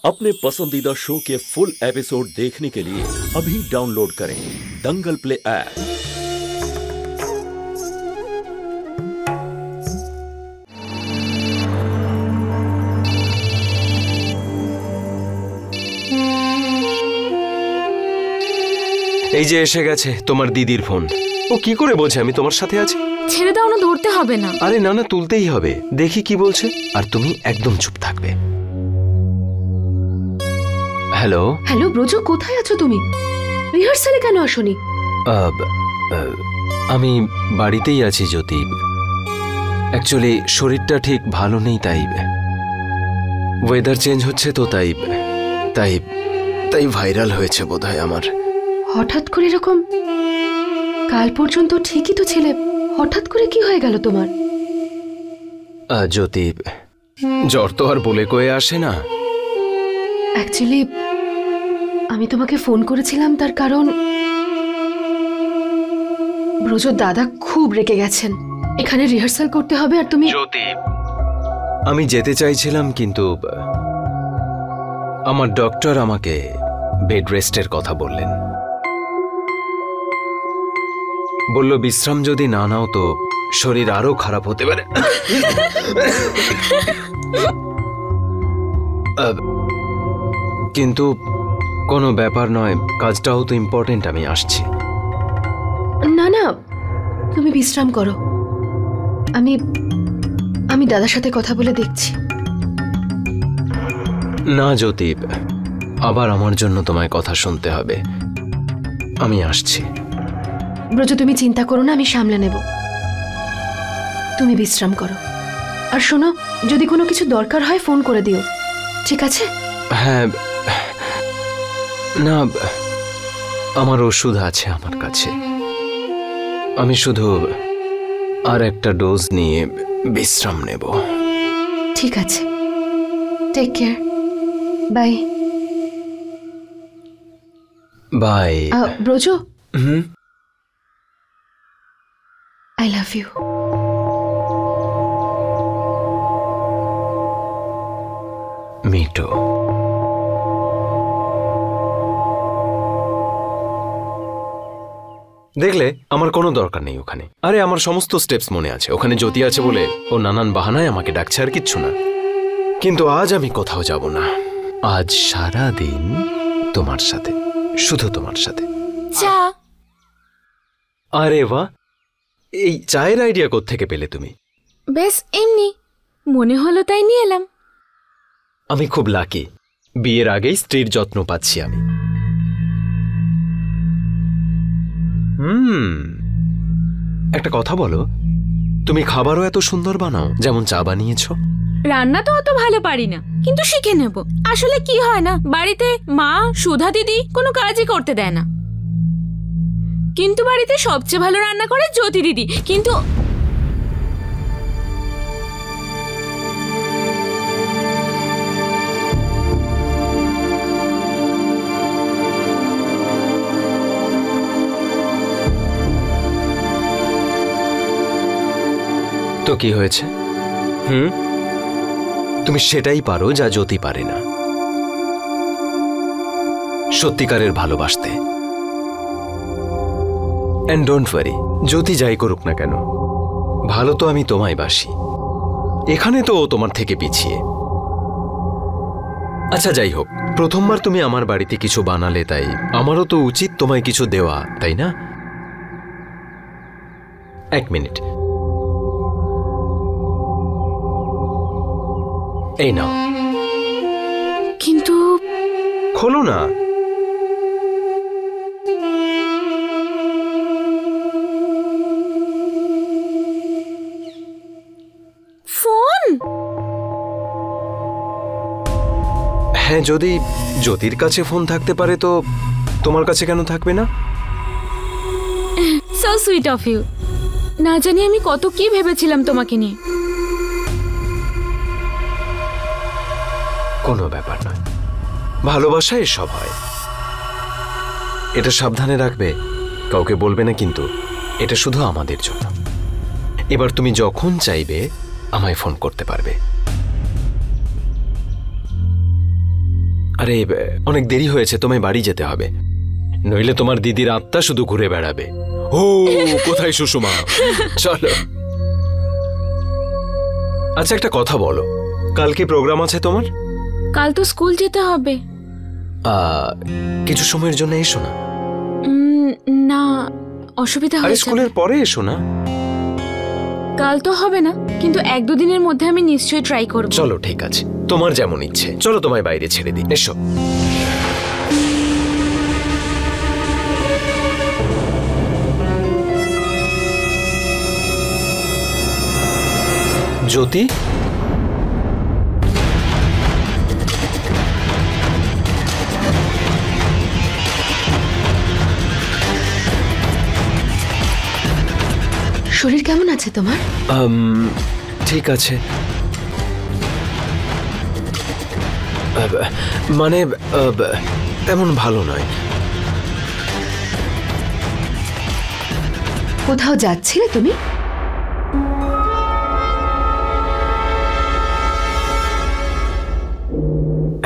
अपने पसंदीदा शो के फुल एपिसोड देखने के लिए अभी डाउनलोड करें दंगल प्ले ऐप। এই যে এসে গেছে তোমার দিদির ফোন। ও কি করে বলছে আমি তোমার সাথে আছি? ছেড়ে দাও না, ধরতে হবে না। আরে না না, তুলতেই হবে। দেখি কি বলছে। আর তুমি একদম চুপ থাকবে। হ্যালো হ্যালো ব্রজ, কোথায় আছো তুমি? রিহার্সালে কেন আসোনি? আমি বাড়িতেই আছি জ্যোতি। অ্যাকচুয়ালি শরীরটা ঠিক ভালো নেই, তাই ওয়েদার চেঞ্জ হচ্ছে তো তাই তাই তাই ভাইরাল হয়েছে বোধহয় আমার। হঠাৎ করে এরকম? কাল পর্যন্ত ঠিকই তো ছিলে, হঠাৎ করে কি হয়ে গেল তোমার? জ্যোতি, জ্বর তো আর বলে কয়ে আসে না। অ্যাকচুয়ালি আমি তোমাকে ফোন করেছিলাম তার কারণ ব্রজর দাদা খুব রেগে গেছেন। এখানে রিহার্সাল করতে হবে আর তুমি। জ্যোতি, আমি যেতে চাইছিলাম কিন্তু আমার ডক্টর আমাকে বেড রেস্টের কথা বললেন। বলল বিশ্রাম যদি না নাও তো শরীর আরো খারাপ হতে পারে। কিন্তু কোনো ব্যাপার নয়, কাজটাও তো ইম্পর্টেন্ট, আমি আসছি। না না, তুমি বিশ্রাম করো। আমি আমি দাদার সাথে কথা বলে দেখছি। না জ্যোতি, আবার আমার জন্য তোমায় কথা শুনতে হবে। আমি আসছি। ব্রজ তুমি চিন্তা করো না, আমি সামলে নেব। তুমি বিশ্রাম করো। আর শোনো, যদি কোনো কিছু দরকার হয় ফোন করে দিও, ঠিক আছে? হ্যাঁ, না আমার ওষুধ আছে আমার কাছে। আমি শুধু আর একটা ডোজ নিয়ে বিশ্রাম নেব। ঠিক আছে, take care. Bye bye. Braj, I love you. Me too. দেখলে আমার কোনো দরকার নেই ওখানে। আরে আমার সমস্ত স্টেপস মনে আছে। ওখানে জ্যোতি আছে বলে ও নানান বাহানায় আমাকে ডাকছে, আর কিচ্ছু না। কিন্তু আজ আমি কোথাও যাব না। আজ সারা দিন তোমার সাথে, শুধু তোমার সাথে। চা? আরে বাহ, এই চায়ের আইডিয়া কোত্থেকে পেলে তুমি? বেশ এমনি মনে হলো তাই নিয়ে এলাম। আমি খুব লাকি, বিয়ের আগেই স্ত্রীর যত্ন পাচ্ছি আমি। একটা কথা বলো, তুমি খাবারও এত সুন্দর বানাও, যেমন চা বানিয়েছো। রান্না তো অত ভালো পারি না, কিন্তু শিখে নেব। আসলে কি হয় না, বাড়িতে মা সুধা দিদি কোনো কাজই করতে দেয় না, কিন্তু বাড়িতে সবচেয়ে ভালো রান্না করে জ্যোতি দিদি। কিন্তু তো কি হয়েছে? তুমি সেটাই পারো যা জ্যোতি পারে না, সত্যিকারের ভালোবাসতে। এন্ড ডোন্ট ওয়ারি, জ্যোতি যাই করুক না কেন, ভালো তো আমি তোমায় বাসি। এখানে তো ও তোমার থেকে পিছিয়ে। আচ্ছা যাই হোক, প্রথমবার তুমি আমার বাড়িতে কিছু বানালে, তাই আমারও তো উচিত তোমায় কিছু দেওয়া, তাই না? এক মিনিট, এই নাও। কিন্তু খোলো না। ফোন? হ্যাঁ, যদি জ্যোতির কাছে ফোন থাকতে পারে তো তোমার কাছে কেন থাকবে না? So sweet of you. না জানি আমি কত কি ভেবেছিলাম তোমাকে নিয়ে। কোনো ব্যাপার নয়, ভালোবাসায় এসব হয়। এটা সাবধানে রাখবে, কাউকে বলবে না কিন্তু। এটা শুধু আমাদের জন্য। এবার তুমি যখন চাইবে আমায় ফোন করতে পারবে। আরে অনেক দেরি হয়েছে, তোমায় বাড়ি যেতে হবে, নইলে তোমার দিদির আত্মা শুধু ঘুরে বেড়াবে। ও কোথায় সুষমা, চলো। আচ্ছা একটা কথা বলো, কাল কি প্রোগ্রাম আছে তোমার? কাল তো স্কুল যেতে হবে। কিছু সময়ের জন্য এসো না। না, অসুবিধা আরে হয়েছে। স্কুলের পরে এসো না। কাল তো হবে না, কিন্তু 1-2 দিনের মধ্যে আমি নিশ্চয়ই ট্রাই করব। চলো ঠিক আছে, তোমার যেমন ইচ্ছে। চলো তোমায় বাইরে ছেড়ে দিই, এসো। জ্যোতি, শরীর কেমন আছে তোমার? ঠিক আছে, মানে তেমন ভালো নয়। কোথাও যাচ্ছিলে তুমি?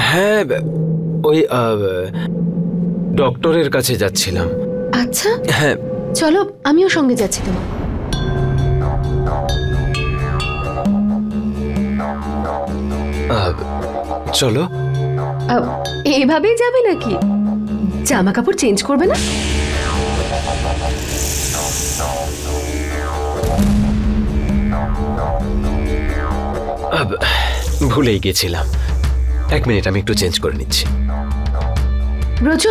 হ্যাঁ, ওই ডক্টরের কাছে যাচ্ছিলাম। আচ্ছা, হ্যাঁ চলো আমিও সঙ্গে যাচ্ছি তোমার। চলো। এইভাবেই যাবে নাকি? জামা কাপড় চেঞ্জ করবে না? ভুলেই গেছিলাম, 1 মিনিট, আমি একটু চেঞ্জ করে নিচ্ছি। ব্রজ,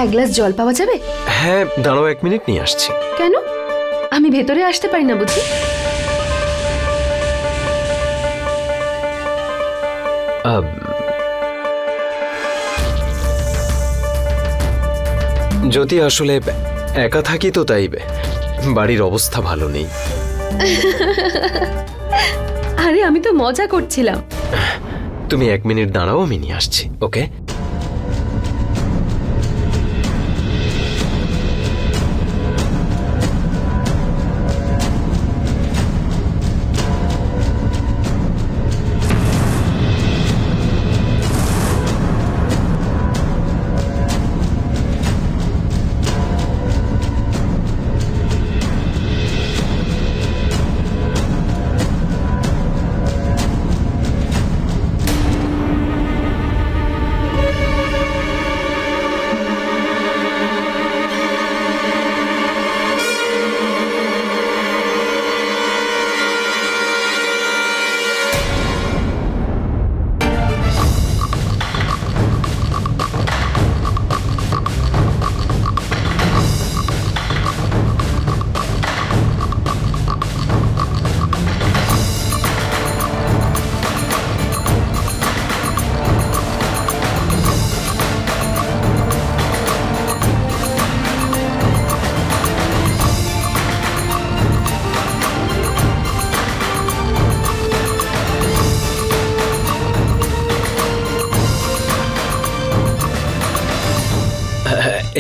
এক গ্লাস জল পাওয়া যাবে? হ্যাঁ দাঁড়াও, 1 মিনিট, নিয়ে আসছি। কেন? আমি ভেতরে আসতে পারি না বুঝি? যদি আসলে একা থাকি তো তাই বাড়ির অবস্থা ভালো নেই। আরে আমি তো মজা করছিলাম। তুমি 1 মিনিট দাঁড়াও, আমি নিয়ে আসছি। ওকে?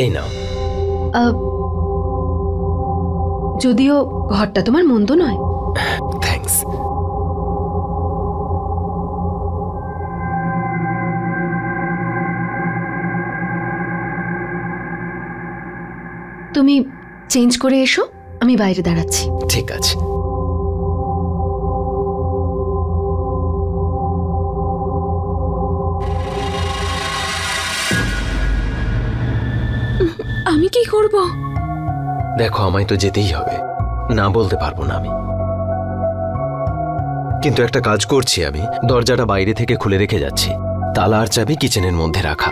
এই নাও। যদিও ঘরটা তোমার মন্দ নয়। থ্যাঙ্কস। তুমি চেঞ্জ করে এসো, আমি বাইরে দাঁড়াচ্ছি। ঠিক আছে। আমি কি করব? দেখো, আমায় তো যেতেই হবে, না বলতে পারবো না আমি। কিন্তু একটা কাজ করছি আমি, দরজাটা বাইরে থেকে খুলে রেখে যাচ্ছি, তালা আর চাবি কিচেনের মধ্যে রাখা।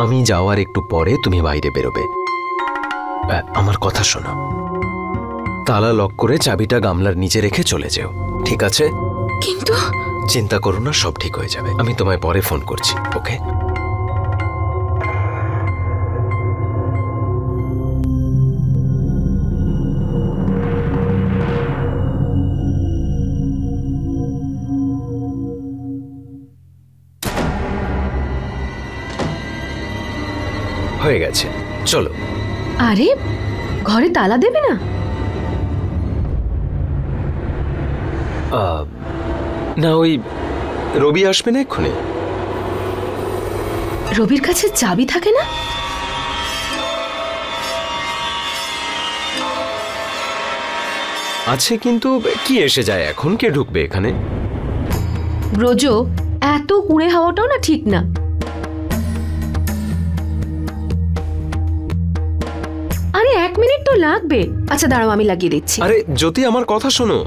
আমি যাওয়ার একটু পরে তুমি বাইরে বেরোবে। আমার কথা শোনো, তালা লক করে চাবিটা গামলার নিচে রেখে চলে যেও, ঠিক আছে? কিন্তু চিন্তা করো না, সব ঠিক হয়ে যাবে। আমি তোমায় পরে ফোন করছি, ওকে? হয়ে গেছে, চলো। আরে ঘরে তালা দেবে না? না, ওই রবি আসবে না এক্ষুনি। রবির কাছে চাবি থাকে না? আছে, কিন্তু কি এসে যায় এখন? কে ঢুকবে এখানে? ব্রজ, এত কুঁড়ে হাওয়াটাও না ঠিক না। আরে 1 মিনিট তো লাগবে। আচ্ছা দাঁড়াও, আমি লাগিয়ে দিচ্ছি। আরে জ্যোতি, আমার কথা শোনো।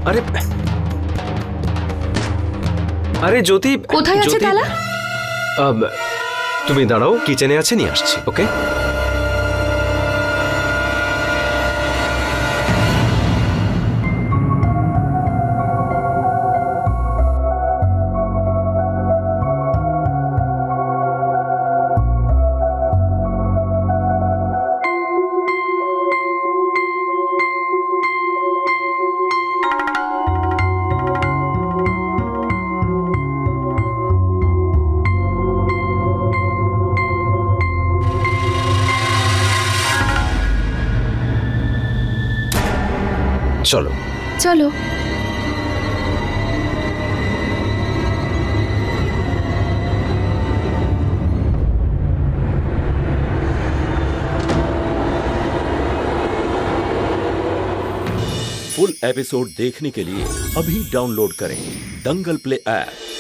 আরে জ্যোতি, কোথায় আছে তালা? তুমি দাঁড়াও, কিচেনে আছে, নিয়ে আসছি। ওকে। চলো চলো। फुल एपिसोड देखने के लिए अभी डाउनलोड करें दंगल प्ले ऐप।